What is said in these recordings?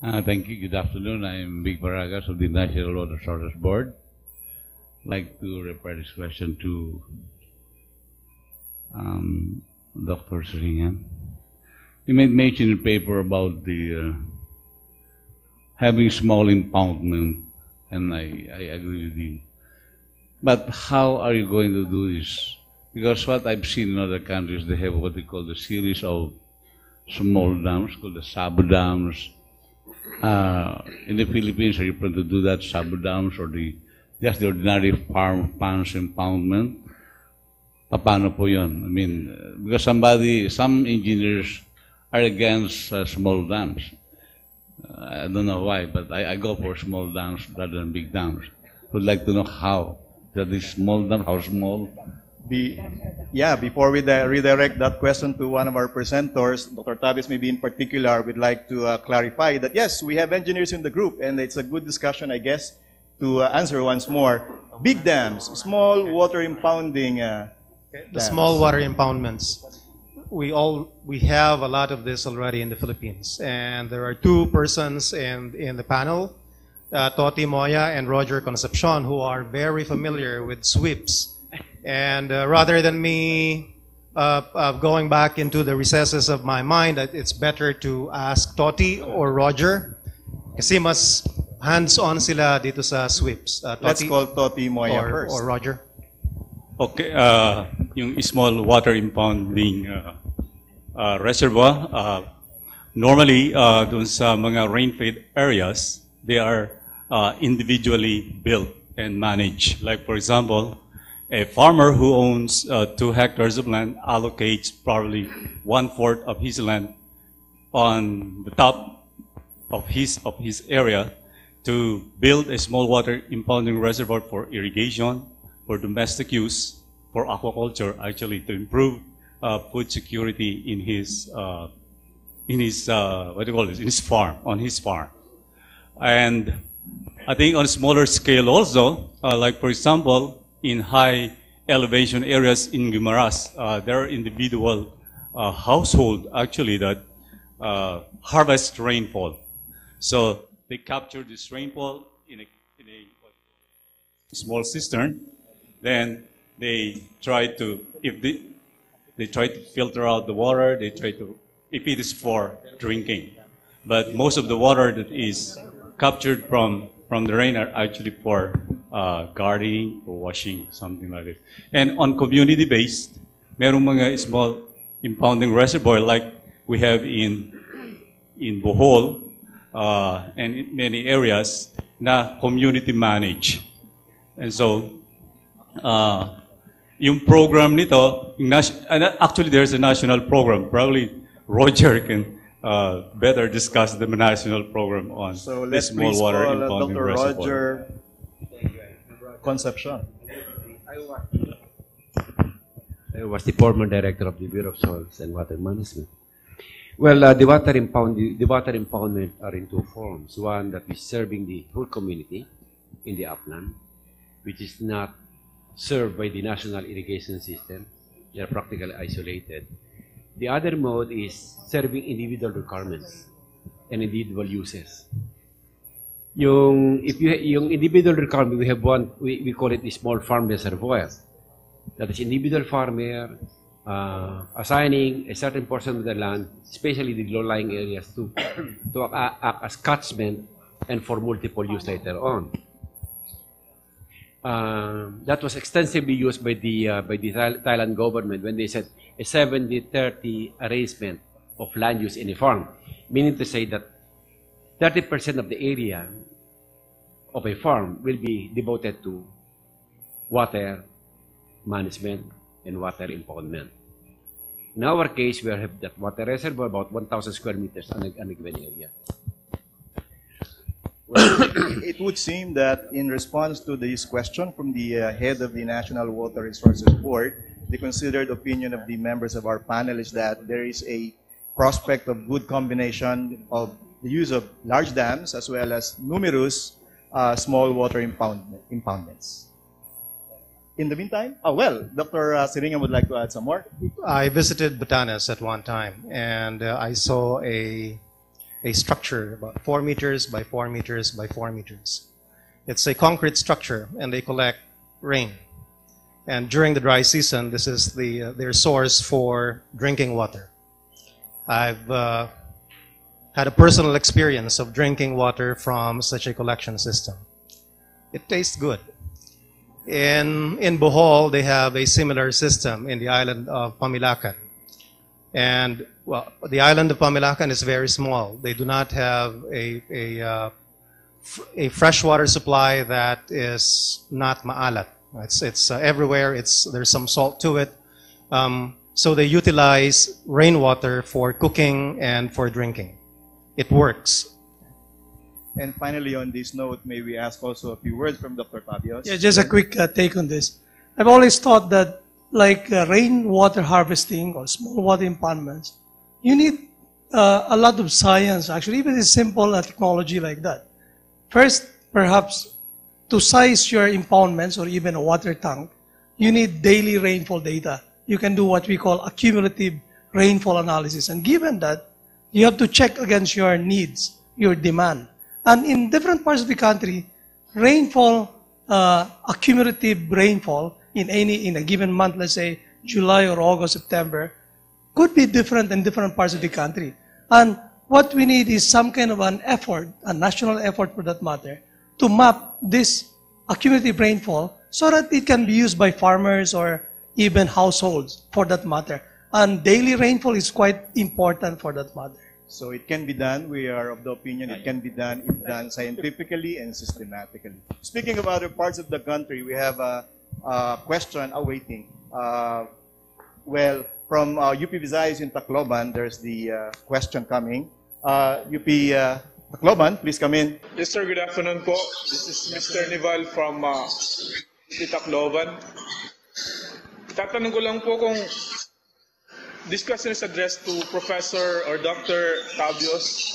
Thank you. Good afternoon. I'm Big Baragas of the National Water Resources Board. I'd like to refer this question to Dr. Sringan. You made mention in the paper about the having small impoundment, and I agree with you. But how are you going to do this? Because what I've seen in other countries, they have what they call the series of small dams, called the sub-dams. In the Philippines, are you planning to do that, sub-dams, or just the ordinary farm ponds impoundment? Paano po yun? I mean, because some engineers are against small dams. I don't know why, but I go for small dams rather than big dams. Would like to know how. That is small dam, how small? Before we redirect that question to one of our presenters, Dr. Tavis maybe in particular, we'd like to clarify that yes, we have engineers in the group, and it's a good discussion, I guess, to answer once more. Big dams, small water impounding the small water impoundments. We have a lot of this already in the Philippines, and there are two persons in the panel, Toti Moya and Roger Concepcion, who are very familiar with sweeps. And rather than me going back into the recesses of my mind, it's better to ask Toti or Roger, kasi mas hands-on sila dito sa sweeps. Let's call Toti Moya first. Or Roger. Okay, yung small water impounding reservoir, normally dun sa mga rain-fed areas, they are individually built and managed. Like for example, a farmer who owns 2 hectares of land allocates probably 1/4 of his land on the top of his area to build a small water impounding reservoir for irrigation, for domestic use, for aquaculture, actually to improve food security in his farm, on his farm. And I think on a smaller scale also, like for example, in high elevation areas in Guimaras, there are individual household actually that harvest rainfall. So they capture this rainfall in a small cistern. Then they try to, they try to filter out the water. They try to, if it is for drinking, but most of the water that is captured from the rain are actually for gardening or washing, something like this. And on community-based, merong mga small impounding reservoir like we have in Bohol and in many areas na community managed. And so, yung program nito, actually there's a national program. Probably Roger can better discuss the national program on the small water impounding Dr. reservoir. Roger Concepcion. I was the former director of the Bureau of Soils and Water Management. Well, the water impoundment are in 2 forms. One that is serving the whole community in the upland, which is not served by the national irrigation system. They are practically isolated. The other mode is serving individual requirements and individual uses. Yung individual requirement, we have one, we call it the small farm reservoir. That is individual farmer assigning a certain portion of the land, especially the low-lying areas, to act as catchment and for multiple use later on. That was extensively used by the Thailand government when they said a 70-30 arrangement of land use in a farm, meaning to say that 30% of the area of a farm will be devoted to water management and water impoundment. In our case, we have that water reservoir about 1,000 square meters on a given area. Well, it would seem that in response to this question from the head of the National Water Resources Board, the considered opinion of the members of our panel is that there is a prospect of good combination of the use of large dams as well as numerous small water impoundments. In the meantime, Dr. Siringan would like to add some more. I visited Batanes at one time, and I saw a a structure about 4 meters by 4 meters by 4 meters. It's a concrete structure, and they collect rain. And during the dry season, this is their source for drinking water. I've had a personal experience of drinking water from such a collection system. It tastes good. In Bohol, they have a similar system in the island of Pamilacan. And, well, the island of Pamilacan is very small. They do not have a freshwater supply that is not maalat. It's everywhere. There's some salt to it. So they utilize rainwater for cooking and for drinking. It works. And finally, on this note, may we ask also a few words from Dr. Tabios? Yeah, just a quick take on this. I've always thought that, like rainwater harvesting or small water impoundments, you need a lot of science, actually, even a simple technology like that. First, perhaps, to size your impoundments or even a water tank, you need daily rainfall data. You can do what we call accumulative rainfall analysis. And given that, you have to check against your needs, your demand. And in different parts of the country, rainfall, accumulative rainfall in a given month, let's say July or August, September, could be different in different parts of the country. And what we need is some kind of an effort, a national effort for that matter, to map this accumulative rainfall so that it can be used by farmers or even households for that matter. And daily rainfall is quite important for that matter. So it can be done. We are of the opinion it can be done if done scientifically and systematically. Speaking of other parts of the country, we have a question awaiting. Well, from UP Visayas in Tacloban, there's the question coming. UP Tacloban, please come in. Yes, sir. Good afternoon po. This is Mr. Nival from Tacloban. Tatanong ko lang po kung this question is addressed to Professor or Dr. Tabios.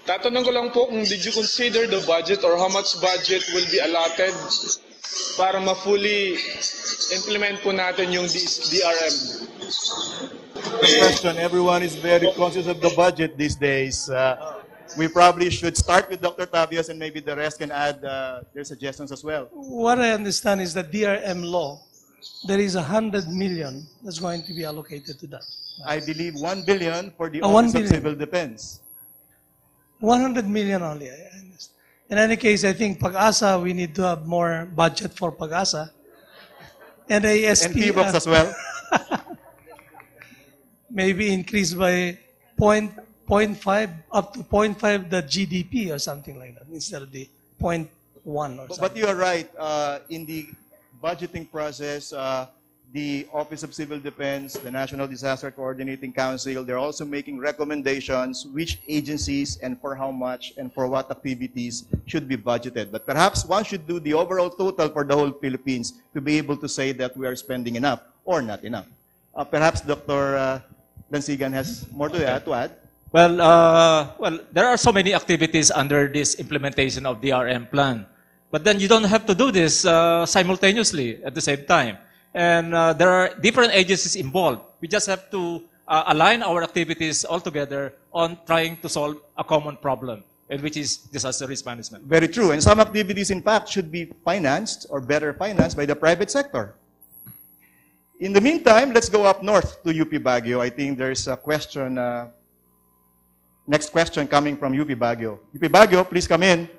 Tatanong ko lang po kung did you consider the budget or how much budget will be allotted para ma-fully implement po natin yung DRM. Good question. Everyone is very conscious of the budget these days. We probably should start with Dr. Tabios and maybe the rest can add their suggestions as well. What I understand is that DRM law, there is 100 million that's going to be allocated to that. I believe 1 billion for the 1 Office of billion. Civil Defense. 100 million only. I understand. In any case, I think Pag-asa, we need to have more budget for Pag-asa. And ASP, And P-Box as well. maybe increased by 0.5 up to 0.5 the GDP or something like that instead of the 0.1 or something. But you are right. In the budgeting process, the Office of Civil Defense, the National Disaster Coordinating Council, they're also making recommendations which agencies and for how much and for what activities should be budgeted. But perhaps one should do the overall total for the whole Philippines to be able to say that we are spending enough or not enough. Perhaps Dr. Dansigan has more to add. Well, there are so many activities under this implementation of the RM plan. But then you don't have to do this simultaneously at the same time. And there are different agencies involved. We just have to align our activities all together on trying to solve a common problem, which is disaster risk management. Very true. And some activities, in fact, should be financed or better financed by the private sector. In the meantime, let's go up north to UP Baguio. I think there's a question, next question coming from UP Baguio. UP Baguio, please come in.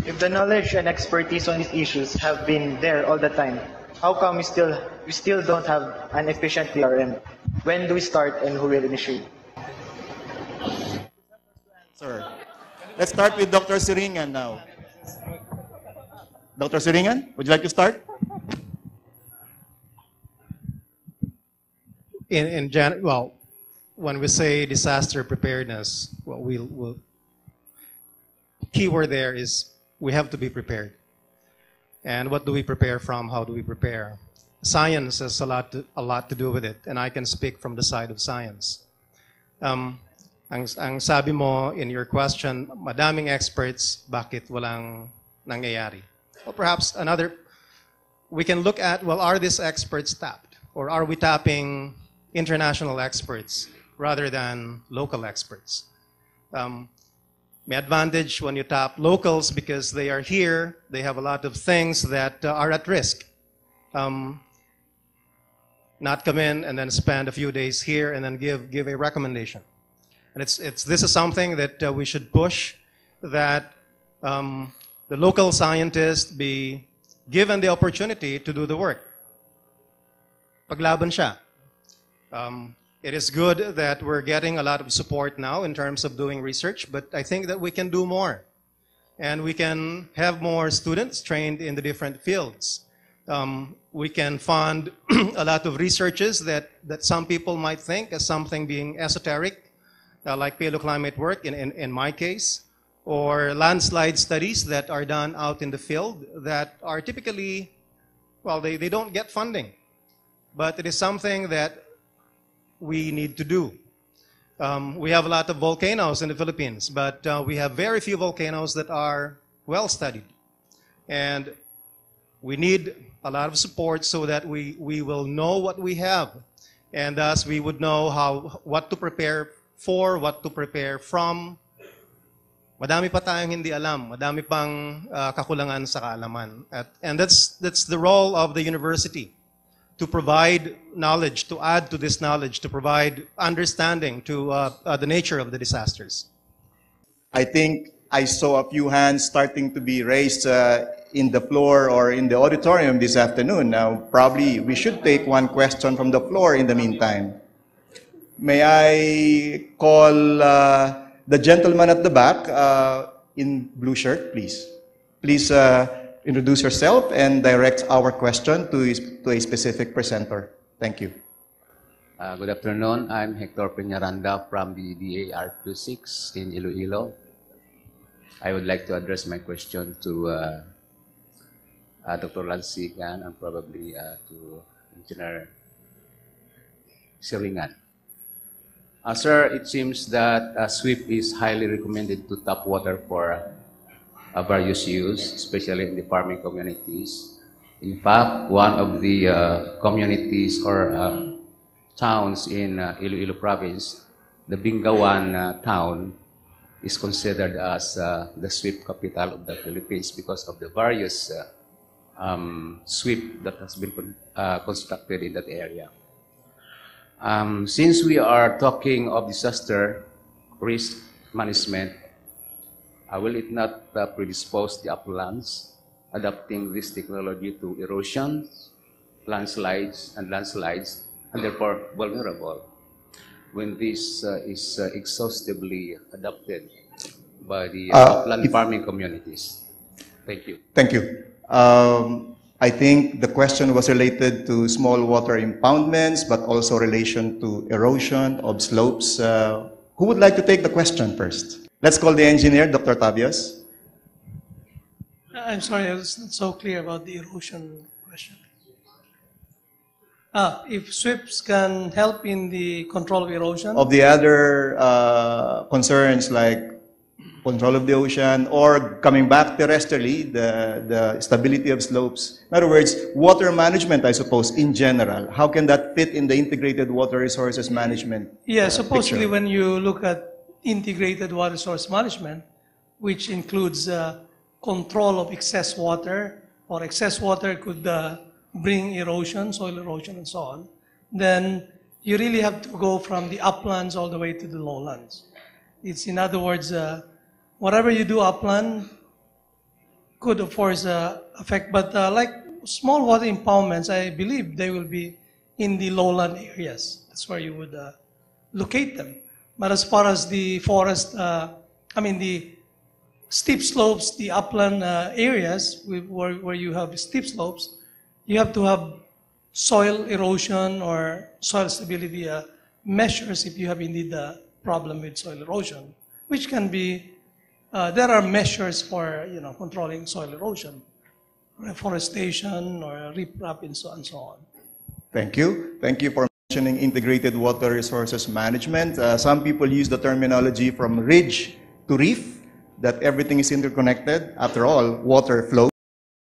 If the knowledge and expertise on these issues have been there all the time, how come we still don't have an efficient DRM? When do we start and who will initiate? Sir, let's start with Dr. Siringan now. Dr. Siringan, would you like to start? Well, when we say disaster preparedness, well, keyword there is we have to be prepared. And what do we prepare from? How do we prepare? Science has a lot to do with it, and I can speak from the side of science. Ang sabi mo in your question, madaming experts, bakit walang nangyayari? Or perhaps we can look at, well, are these experts tapped? Or are we tapping international experts rather than local experts? May advantage when you tap locals because they are here, they have a lot of things that are at risk. Not come in and then spend a few days here and then give a recommendation. And this is something that we should push, that the local scientists be given the opportunity to do the work. Paglaban siya. It is good that we're getting a lot of support now in terms of doing research, but I think that we can do more. And we can have more students trained in the different fields. We can fund a lot of researches that some people might think as something being esoteric, like paleoclimate work in my case, or landslide studies that are done out in the field that are typically, well, they don't get funding. But it is something that we need to do. We have a lot of volcanoes in the Philippines, but we have very few volcanoes that are well studied. And we need a lot of support so that we will know what we have. And thus we would know what to prepare for, what to prepare from. Madami pa tayong hindi alam, madami pang kakulangan sa kaalaman. And that's the role of the university, to provide knowledge, to add to this knowledge, to provide understanding to the nature of the disasters. I think I saw a few hands starting to be raised in the floor or in the auditorium this afternoon. Now, probably we should take one question from the floor in the meantime. May I call the gentleman at the back in blue shirt, please. Please introduce yourself and direct our question to a specific presenter. Thank you. Good afternoon. I'm Hector Peñaranda from the DAR26 in Iloilo. I would like to address my question to Dr. Lansigan and probably to Engineer Siringan. Sir, it seems that SWIP is highly recommended to tap water for various use, especially in the farming communities. In fact, one of the communities or towns in Iloilo province, the Bingawan town, is considered as the SWIP capital of the Philippines because of the various SWIP that has been constructed in that area. Since we are talking of disaster risk management, will it not predispose the uplands adapting this technology to erosion, landslides, and therefore vulnerable when this is exhaustively adopted by the upland farming communities? Thank you. Thank you. I think the question was related to small water impoundments, but also relation to erosion of slopes. Who would like to take the question first? Let's call the engineer, Dr. Tabias. I'm sorry, I was not so clear about the erosion question. If SWIPs can help in the control of erosion? Of the other concerns like control of the ocean or coming back terrestrially, the stability of slopes. In other words, water management, I suppose, in general. How can that fit in the integrated water resources management? Yeah, supposedly when you look at integrated water source management, which includes control of excess water, or excess water could bring erosion, soil erosion and so on, then you really have to go from the uplands all the way to the lowlands. It's, in other words, whatever you do upland could, of course, affect, but like small water impoundments, I believe they will be in the lowland areas. That's where you would locate them. But as far as the forest, the steep slopes, the upland areas where you have steep slopes, you have to have soil erosion or soil stability measures if you have indeed a problem with soil erosion, which can be, there are measures for controlling soil erosion, reforestation or riprap and so on. Thank you. Thank you for mentioning integrated water resources management. Some people use the terminology from ridge to reef, that everything is interconnected. After all, water flows.